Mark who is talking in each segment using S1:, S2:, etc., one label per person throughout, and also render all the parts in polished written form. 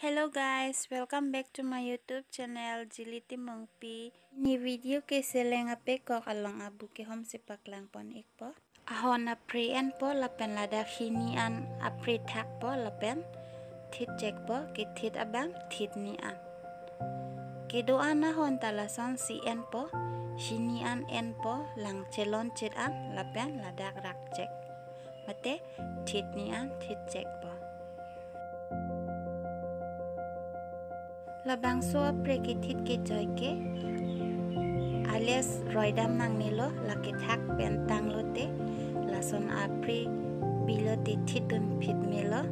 S1: Hello guys, welcome back to my YouTube channel Jiliti Mongpi. Ni video ke seleng ape kok along abu ke hom sepak lang pon ik po. Ahon apre en po lapen lada hini an apre thak po lapen thit jek po ke thit abang thit ni an. Ke doa na hon talason si en po hini an en po lang celon cit an lapen ladak rak jek. Mate thit ni an thit jek po. Labang so prekitit ke joy ke alias roidam nang nilo laki thak pentang lote lason apri bilo te thitun phit melo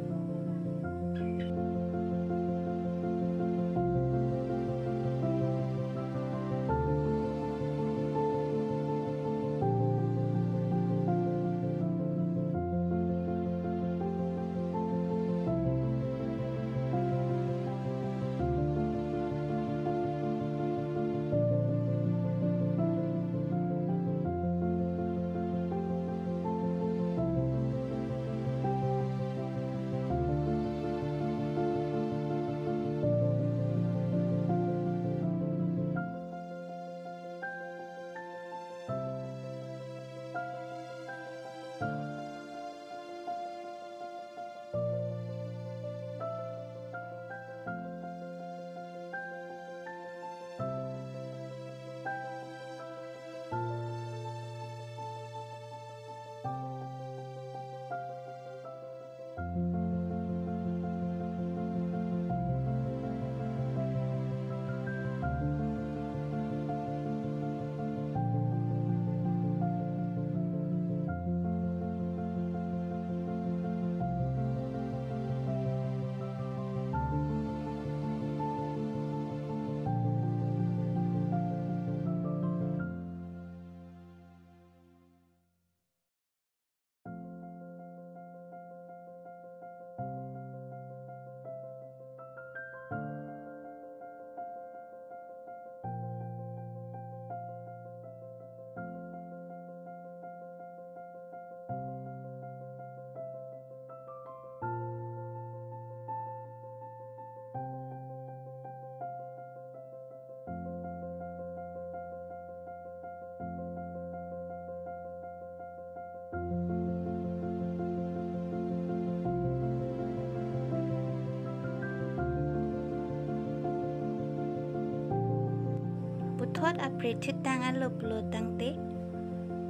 S1: puthot apre thit tang alo plo tang te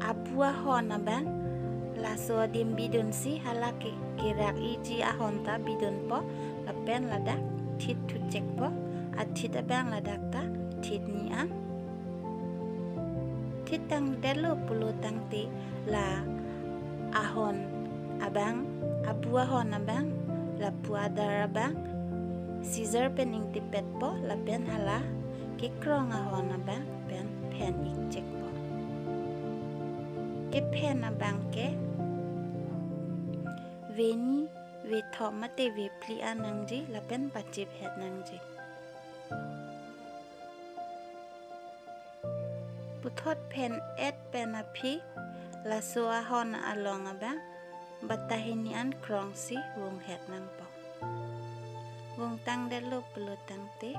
S1: abua hon abang laso dim bidun si halake kirak iji ahonta bidun po lapen ladak thit thu cek po athit abang ladak ta thit ni an thit tang delo plo tang te la ahon abang abua hon abang la puadar abang Caesar pen ing tipet po lapen hala ke krong ahon abang pen pen ik cek po ke pen abang ke veni ve tho mate ve pli anang ji lapen pachip het nang ji puthot pen et pen api la so ahon along abang batahini an krong si wong het nang po wong tang delo pelo tang te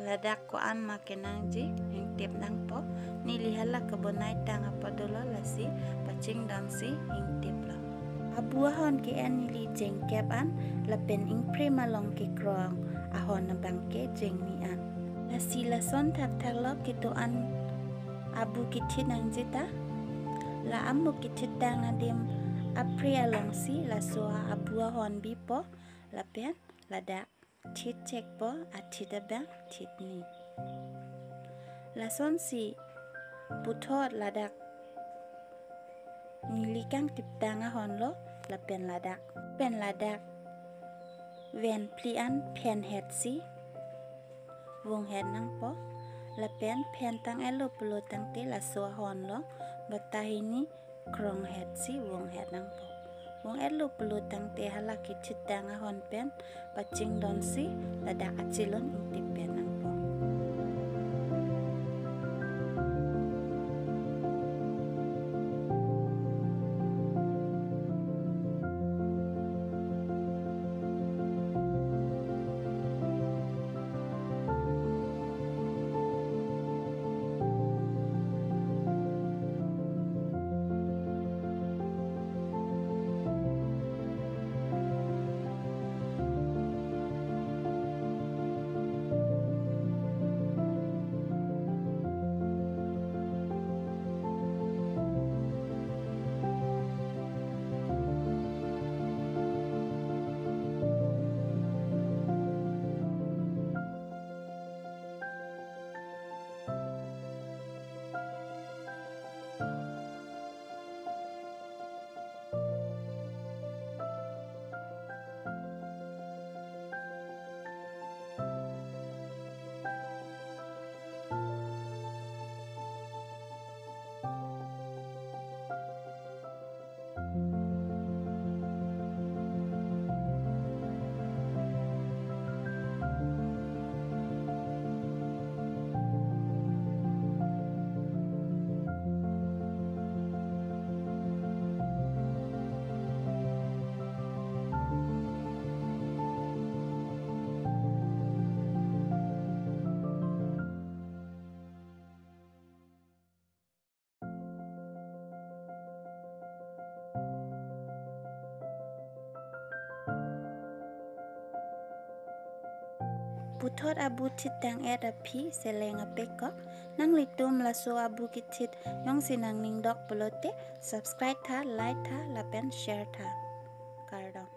S1: ladak ko an makenang ji hing tip nang po ni lihala kabonai tang apa dolo lasi paching dan si hing tip lo abuahon ke an li jeng kep an lapen ing prima long ke krong ahon na bang ke jeng ni an lasi lason thak thak lo ke to an abu ke thit nang jita la amu ke thit tang adim apri along si la so abuahon bi po lapen ladak thit cek po athit abang thit ni lason si puthot ladak nilikang tiptang ahon lo lapen ladak ven plian pen het si wong het nang po lapen pen tang elo plo tang te la so ahon lo batahini krong het si wong het nang po wong elo plo tang te hala ki thitang ahon pen paching don si ladak achilon ing tipen nang po apu thot abu chit tang et api seleng apeko nang litum la so abu kichit yong sinang ning dok pelote subscribe tha like tha la pen share tha kardong